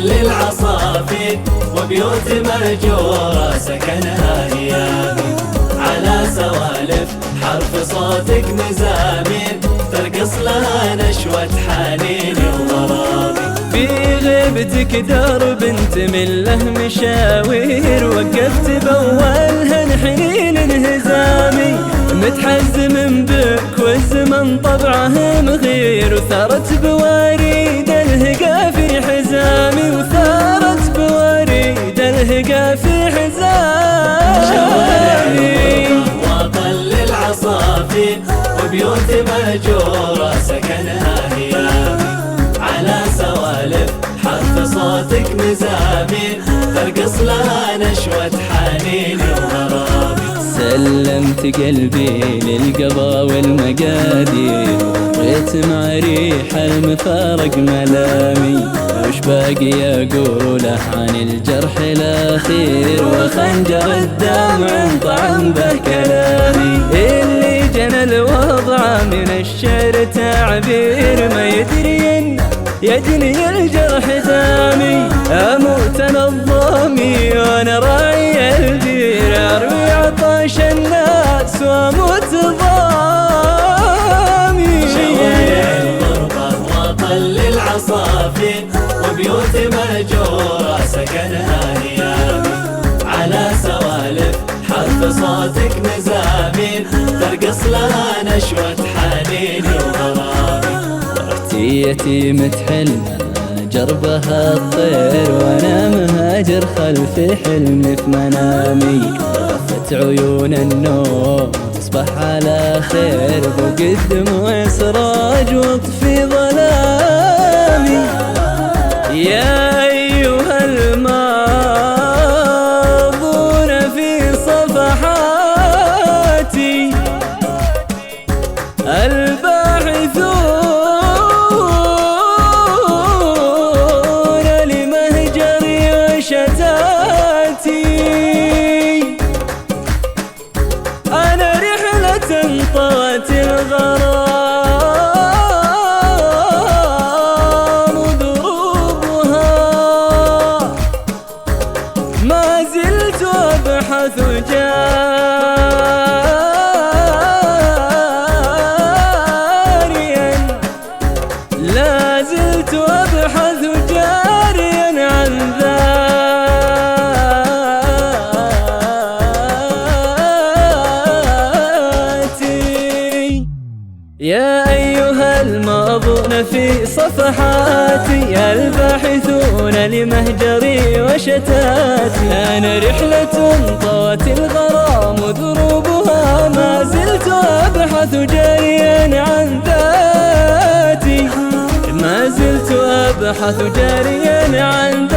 للعصافير وبيوت مهجورة سكنها هيامي. على سوالف حرف صوتك مزامير ترقص لها نشوة حنين وغرامي. في غيبتك درب تمل له مشاوير وقفت بأولها حنين انهزامي. متحزم بك والزمن طبعه مغير وثارت بوريد الهقا في حزامي. وثارت بوريد الهقا في حزامي. وطن للعصافير وبيوت مهجورة سكنها هيامي. على سوالف حرف صوتك مزامير ترقص لها نشوة حنين وغرامي. سلمت قلبي للقضا والمقادير بغيت مع ريح المفارق ملامي. وش باقي اقوله عن الجرح الاخير وخنجر الدمع انطعم به كلامي. اللي جنى الوضع من الشعر تعبير ما يدري ان يجني الجرح دامي. اموت انا الضامي وانا راعي البير اروي عطاش الناس واموت ضامي. شوارع الغربة وطن للعصافير وبيوت مهجورة سكنها هيامي. على سوالف حرف صوتك مزامير ترقص لها نشوة حنين وغرامي. يتيمة حلم جربها الطير وانا مهاجر خلف حلمي في منامي. غفت عيون النوم تصبح على خير بقدم وسراج واطفي ظلامي. يا ايها الماضون في صفحاتي الباحثون لمهجري وشتاتي. أنا رحلة طوت الغرام دروبها ما زلت أبحث جاريا. لا زلت أبحث جاريا عن ذاتي. يا أيها الماضون في صفحاتي الباحثون لمهجري وشتاتي. أنا رحلة طوت الغرام دروبها ما زلت أبحث جاريا عن ذاتي. ما زلت أبحث جاريا عن